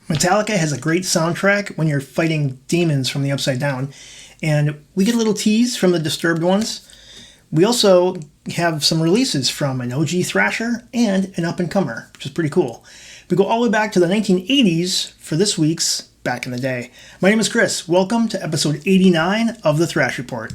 Metallica has a great soundtrack when you're fighting demons from the upside down, and we get a little tease from the Disturbed ones. We also have some releases from an OG Thrasher and an up-and-comer, which is pretty cool. We go all the way back to the 1980s for this week's Back in the Day. My name is Chris. Welcome to episode 89 of the Thrash Report.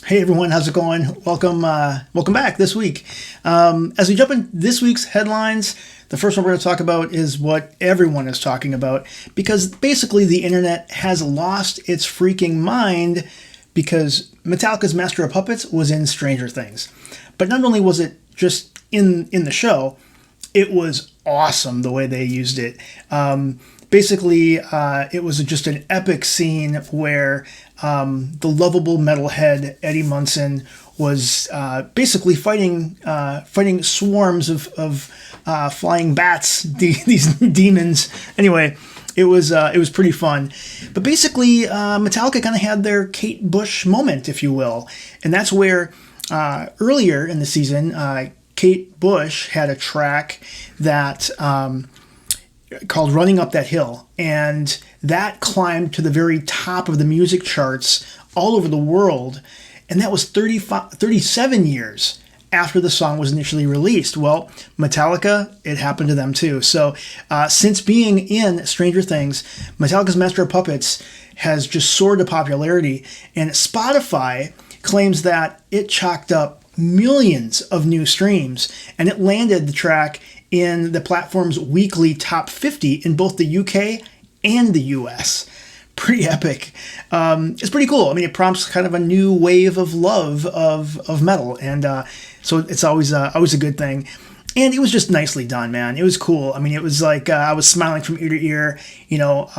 Hey everyone, how's it going? Welcome back this week. As we jump in this week's headlines, the first one we're going to talk about is what everyone is talking about, because basically the internet has lost its freaking mind because Metallica's Master of Puppets was in Stranger Things. But not only was it just in the show, it was awesome the way they used it. Basically, it was just an epic scene where the lovable metalhead Eddie Munson was basically fighting swarms of flying bats, these demons. Anyway, it was pretty fun. But basically, Metallica kind of had their Kate Bush moment, if you will, and that's where earlier in the season, Kate Bush had a track that called Running Up That Hill, and that climbed to the very top of the music charts all over the world, and that was 37 years after the song was initially released. Well, Metallica, it happened to them too. So since being in Stranger Things, Metallica's Master of Puppets has just soared to popularity, and Spotify claims that it chalked up millions of new streams, and it landed the track in the platform's weekly top 50 in both the UK and the US. Pretty epic. It's pretty cool. I mean, it prompts kind of a new wave of love of metal, and so it's always a good thing. And it was just nicely done, man. It was cool. I mean, it was like I was smiling from ear to ear. You know,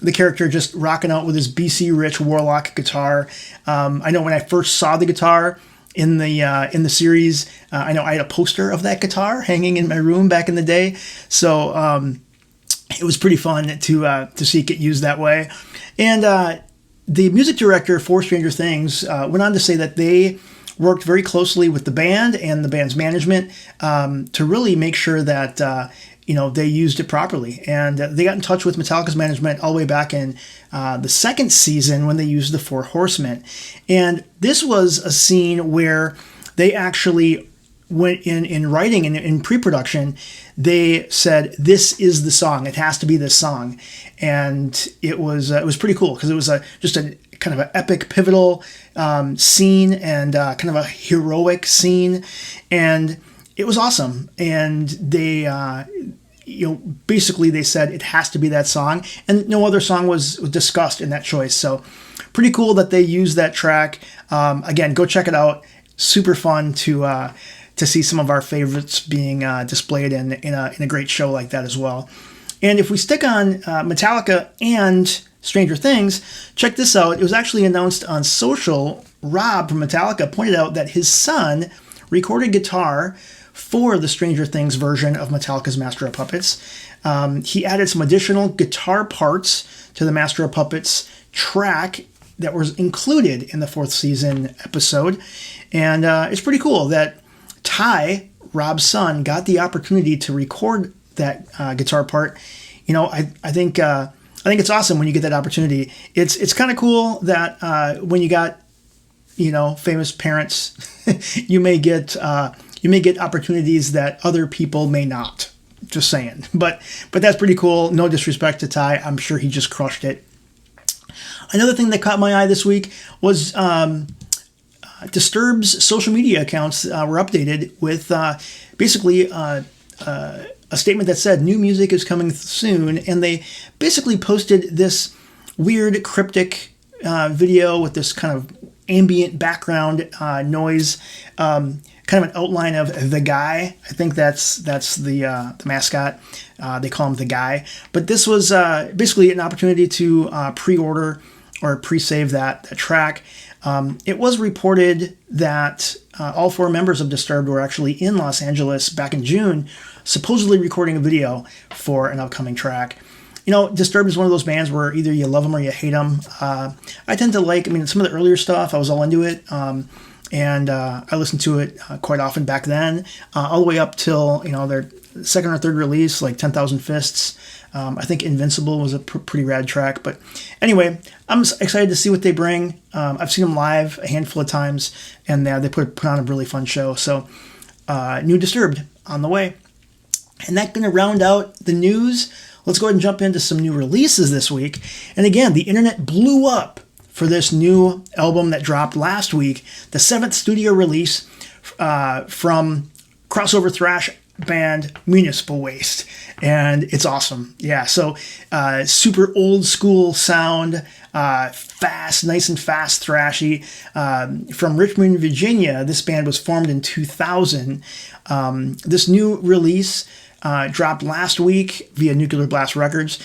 the character just rocking out with his BC Rich Warlock guitar. I know when I first saw the guitar in the series, I know I had a poster of that guitar hanging in my room back in the day. So it was pretty fun to see it get used that way. And the music director for Stranger Things went on to say that they worked very closely with the band and the band's management to really make sure that they used it properly. And they got in touch with Metallica's management all the way back in the second season when they used the Four Horsemen. And this was a scene where they actually went in writing and in pre-production. They said, this is the song. It has to be this song. And it was pretty cool because it was just a kind of an epic, pivotal scene and kind of a heroic scene. And it was awesome. And they, basically they said it has to be that song, and no other song was discussed in that choice. So pretty cool that they used that track. Again, go check it out. Super fun to see some of our favorites being displayed in a great show like that as well. And if we stick on Metallica and Stranger Things, check this out. It was actually announced on social. Rob from Metallica pointed out that his son recorded guitar for the Stranger Things version of Metallica's Master of Puppets. He added some additional guitar parts to the Master of Puppets track that was included in the fourth season episode. And it's pretty cool that Tye, Rob's son, got the opportunity to record that guitar part. I think it's awesome when you get that opportunity. It's kind of cool that when you got famous parents, you may get opportunities that other people may not. Just saying. But that's pretty cool. No disrespect to Tye. I'm sure he just crushed it. Another thing that caught my eye this week was Disturbed's social media accounts were updated with basically a statement that said new music is coming soon, and they basically posted this weird cryptic video with this kind of ambient background noise, kind of an outline of the guy. I think that's the mascot. They call him the guy. But this was basically an opportunity to pre-order or pre-save that track. It was reported that all four members of Disturbed were actually in Los Angeles back in June, supposedly recording a video for an upcoming track. Disturbed is one of those bands where either you love them or you hate them. I tend to like, some of the earlier stuff, I was all into it. And I listened to it quite often back then, all the way up till, their second or third release, like 10,000 Fists. I think Invincible was a pretty rad track. But anyway, I'm excited to see what they bring. I've seen them live a handful of times, and they put on a really fun show. So new Disturbed on the way. And that's going to round out the news. Let's go ahead and jump into some new releases this week. And again, the internet blew up for this new album that dropped last week, the 7th studio release from crossover thrash band Municipal Waste. And it's awesome. Yeah, so super old school sound, fast, nice and fast thrashy. From Richmond, Virginia, this band was formed in 2000. This new release dropped last week via Nuclear Blast Records.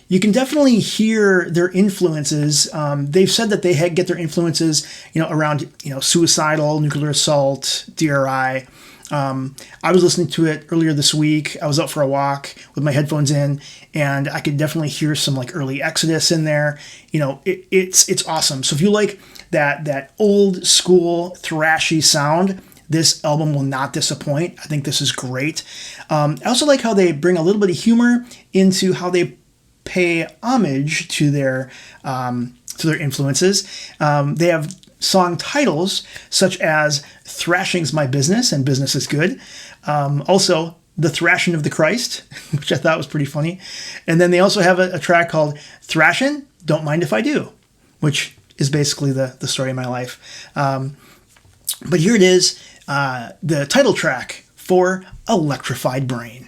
You can definitely hear their influences. They've said that they get their influences, around, Suicidal, Nuclear Assault, DRI. I was listening to it earlier this week. I was out for a walk with my headphones in, and I could definitely hear some like early Exodus in there. It's awesome. So if you like that old school thrashy sound, this album will not disappoint. I think this is great. I also like how they bring a little bit of humor into how they pay homage to their influences. They have song titles such as Thrashing's My Business and Business is Good. Also, The Thrashing of the Christ, which I thought was pretty funny. And then they also have a track called Thrashin', Don't Mind If I Do, which is basically the story of my life. But here it is, the title track for Electrified Brain.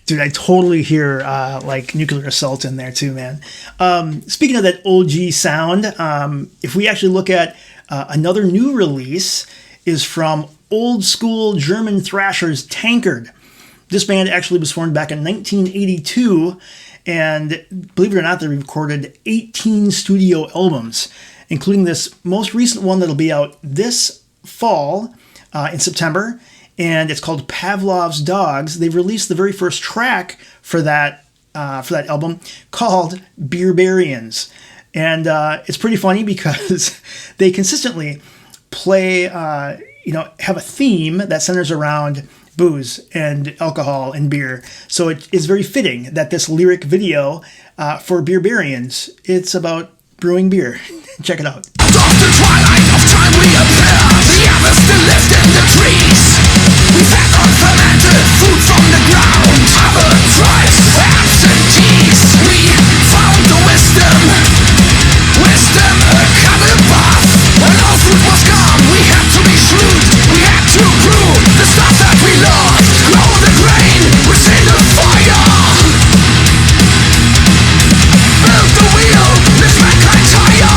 Dude, I totally hear like Nuclear Assault in there too, man. Speaking of that OG sound, if we actually look at another new release is from old school German thrashers Tankard. This band actually was formed back in 1982, and believe it or not, they recorded 18 studio albums, including this most recent one that'll be out this fall in September. And it's called Pavlov's Dogs. They've released the very first track for that album called Beerbarians. And it's pretty funny because they consistently play, have a theme that centers around booze and alcohol and beer. So it is very fitting that this lyric video for Beerbarians, it's about brewing beer. Check it out. After twilight of time we appear, the others still lived in the trees. We fed on fermented food from the ground. Other tribes were absentees. We found the wisdom a cutting path. When all food was gone, we had to be shrewd. We had to brew the stuff that we loved. Grow the grain within the fire. Build the wheel, lift mankind higher.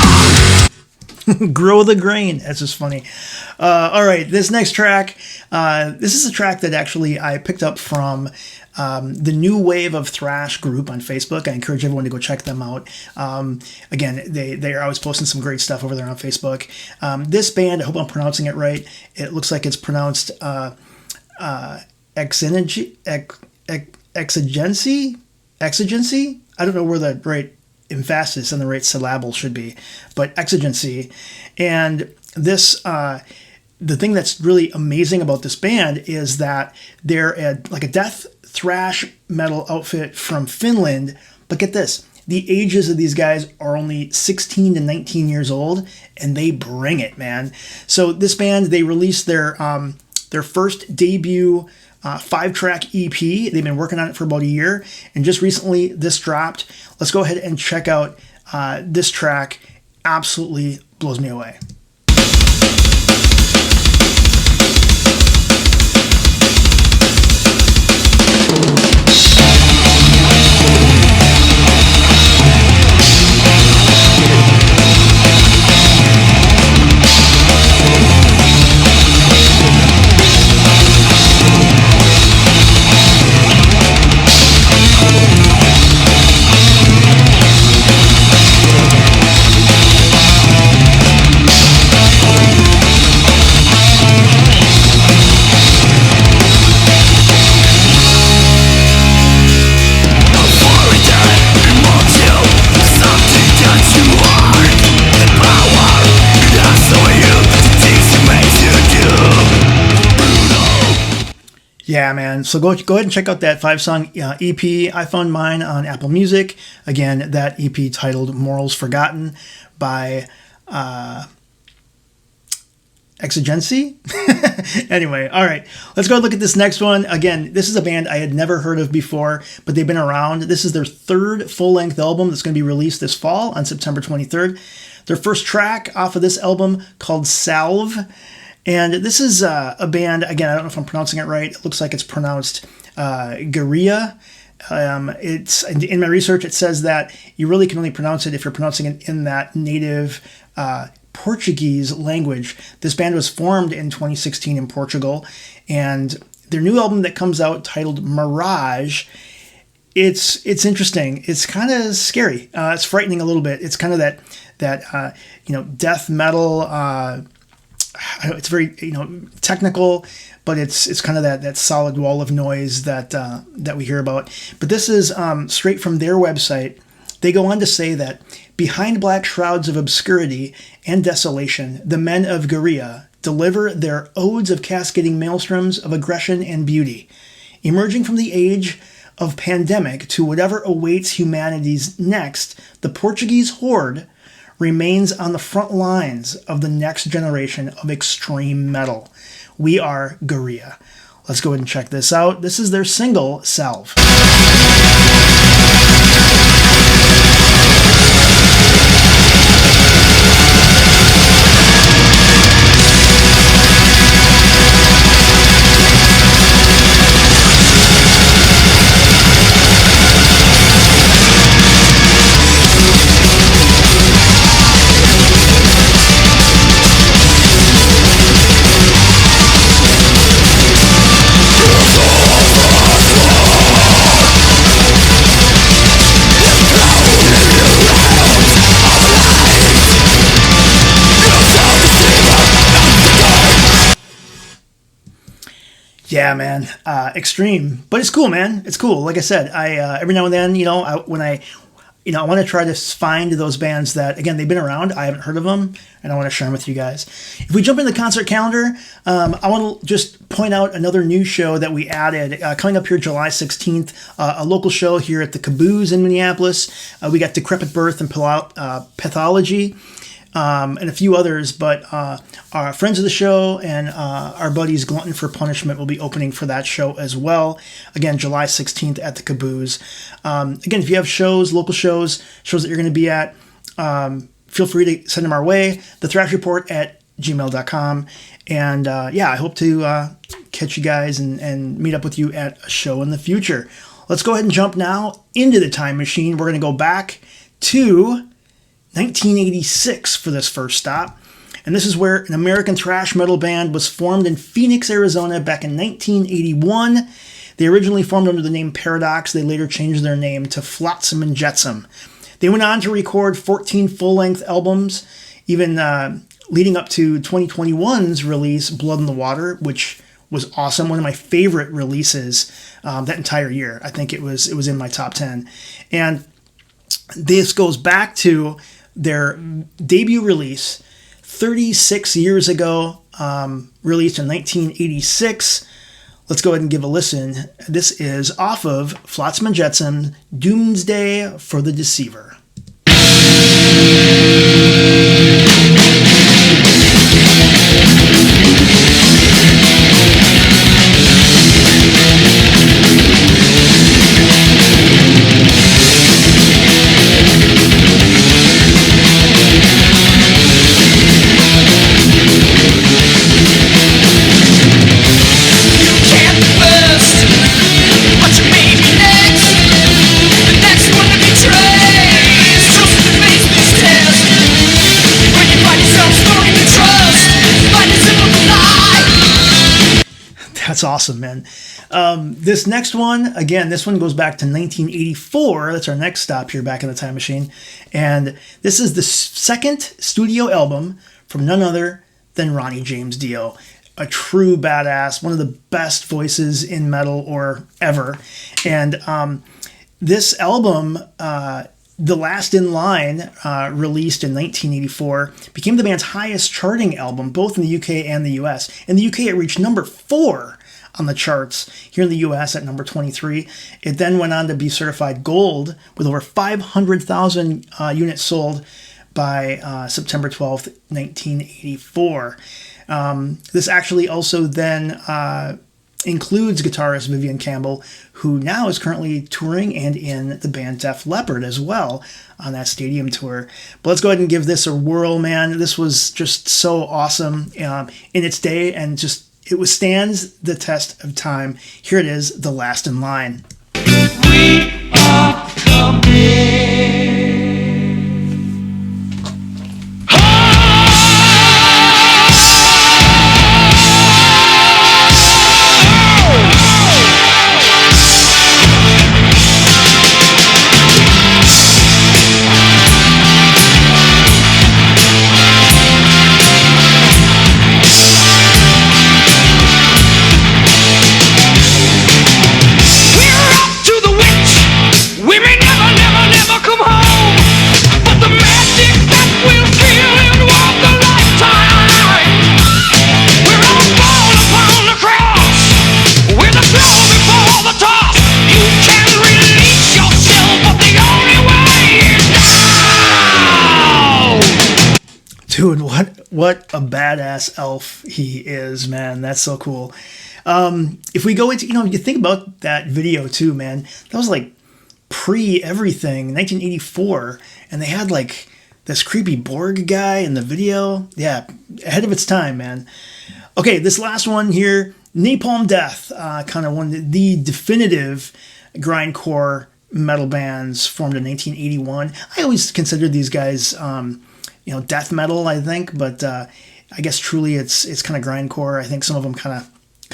Grow the grain. That's just funny. All right, this next track. This is a track that actually I picked up from the New Wave of Thrash group on Facebook. I encourage everyone to go check them out. Again, they are always posting some great stuff over there on Facebook. This band, I hope I'm pronouncing it right. It looks like it's pronounced Exigency. I don't know where the right emphasis and the right syllable should be, but Exigency. And this, the thing that's really amazing about this band is that they're like a death thrash metal outfit from Finland. But get this, the ages of these guys are only 16 to 19 years old, and they bring it, man. So this band, they released their first debut 5-track EP. They've been working on it for about a year, and just recently this dropped. Let's go ahead and check out this track. Absolutely blows me away. Yeah, man. So go ahead and check out that 5-song EP. I found mine on Apple Music. Again, that EP titled Morals Forgotten by Exigency. Anyway, all right. Let's go look at this next one. Again, this is a band I had never heard of before, but they've been around. This is their third full-length album that's going to be released this fall on September 23rd. Their first track off of this album called Salve. And this is a band, again, I don't know if I'm pronouncing it right. It looks like it's pronounced Guerrilla. It's in my research, it says that you really can only pronounce it if you're pronouncing it in that native Portuguese language. This band was formed in 2016 in Portugal, and their new album that comes out titled Mirage, it's interesting. It's kind of scary. It's frightening a little bit. It's kind of that death metal. It's very technical, but it's kind of that solid wall of noise that we hear about. But this is straight from their website. They go on to say that behind black shrouds of obscurity and desolation, the men of Guerilla deliver their odes of cascading maelstroms of aggression and beauty, emerging from the age of pandemic to whatever awaits humanity's next. The Portuguese horde remains on the front lines of the next generation of extreme metal. We are Guerilla. Let's go ahead and check this out. This is their single, Salve. Yeah, man, extreme, but it's cool, man. It's cool. Like I said, I every now and then, I want to try to find those bands that, again, they've been around. I haven't heard of them, and I want to share them with you guys. If we jump in the concert calendar, I want to just point out another new show that we added coming up here July 16th, a local show here at the Caboose in Minneapolis. We got Decrepit Birth and Pathology. And a few others, but our friends of the show and our buddies Glutton for Punishment will be opening for that show as well. Again, July 16th at the Caboose. Again, if you have shows, local shows that you're going to be at, feel free to send them our way. The Thrash Report at gmail.com. And I hope to catch you guys and meet up with you at a show in the future. Let's go ahead and jump now into the time machine. We're going to go back to 1986 for this first stop. And this is where an American thrash metal band was formed in Phoenix, Arizona back in 1981. They originally formed under the name Paradox. They later changed their name to Flotsam Jetson. They went on to record 14 full-length albums, even leading up to 2021's release, Blood in the Water, which was awesome. One of my favorite releases that entire year. I think it was in my top 10. And this goes back to their debut release 36 years ago, released in 1986. Let's go ahead and give a listen. This is off of Flotsam Jetson, Doomsday for the Deceiver. That's awesome, man. This next one, again, this one goes back to 1984. That's our next stop here back in the time machine. And this is the second studio album from none other than Ronnie James Dio. A true badass, one of the best voices in metal or ever. And this album, The Last in Line, released in 1984, became the band's highest charting album, both in the UK and the US. In the UK, it reached number 4 on the charts here in the US at number 23. It then went on to be certified gold with over 500,000 units sold by September 12th, 1984. This actually also then includes guitarist Vivian Campbell, who now is currently touring and in the band Def Leppard as well on that stadium tour. But let's go ahead and give this a whirl, man. This was just so awesome in its day, and just it withstands the test of time. Here it is, The Last in Line. We are coming. Dude, what a badass elf he is, man. That's so cool. If we go into, you think about that video too, man. That was like pre-everything, 1984. And they had like this creepy Borg guy in the video. Yeah, ahead of its time, man. Okay, this last one here, Napalm Death, kind of one of the definitive grindcore metal bands formed in 1981. I always considered these guys death metal, I think, but I guess truly it's kind of grindcore. I think some of them kind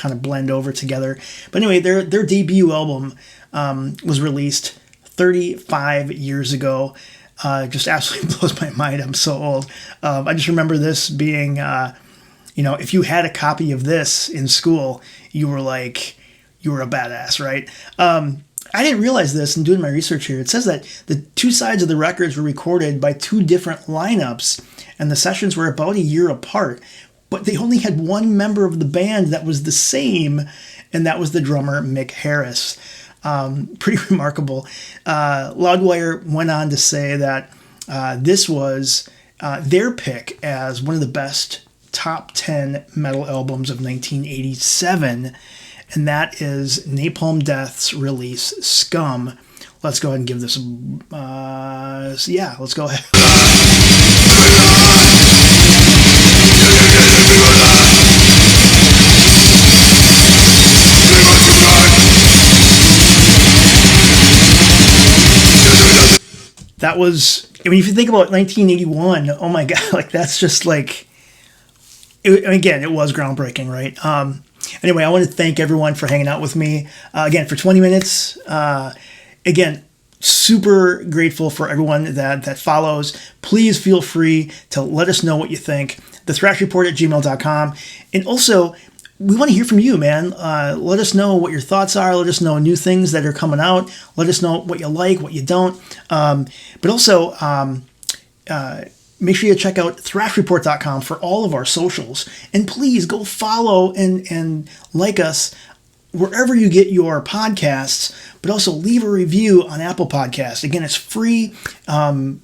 of blend over together. But anyway, their debut album was released 35 years ago. Just absolutely blows my mind. I'm so old. I just remember this being, if you had a copy of this in school, you were a badass, right? I didn't realize this in doing my research here. It says that the two sides of the records were recorded by two different lineups, and the sessions were about a year apart. But they only had one member of the band that was the same, and that was the drummer, Mick Harris. Pretty remarkable. Loudwire went on to say that this was their pick as one of the best top 10 metal albums of 1987. And that is Napalm Death's release, Scum. Let's go ahead and give this let's go ahead. That was, if you think about 1981, oh my God, like that's just like, again, it was groundbreaking, right? Anyway, I want to thank everyone for hanging out with me again for 20 minutes. Again, super grateful for everyone that follows. Please feel free to let us know what you think. thethrashreport@gmail.com. And also, we want to hear from you, man. Let us know what your thoughts are. Let us know new things that are coming out. Let us know what you like, what you don't. But also, make sure you check out thrashreport.com for all of our socials. And please go follow and like us wherever you get your podcasts, but also leave a review on Apple Podcasts. Again, it's free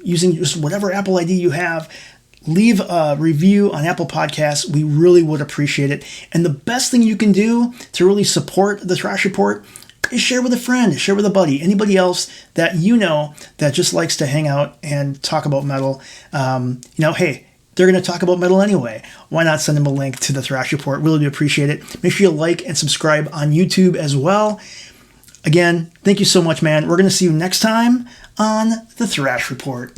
using just whatever Apple ID you have. Leave a review on Apple Podcasts. We really would appreciate it. And the best thing you can do to really support the Thrash Report is share with a friend, share with a buddy, anybody else that you know that just likes to hang out and talk about metal. Hey, they're going to talk about metal anyway. Why not send them a link to the Thrash Report? Really do appreciate it. Make sure you like and subscribe on YouTube as well. Again, thank you so much, man. We're going to see you next time on the Thrash Report.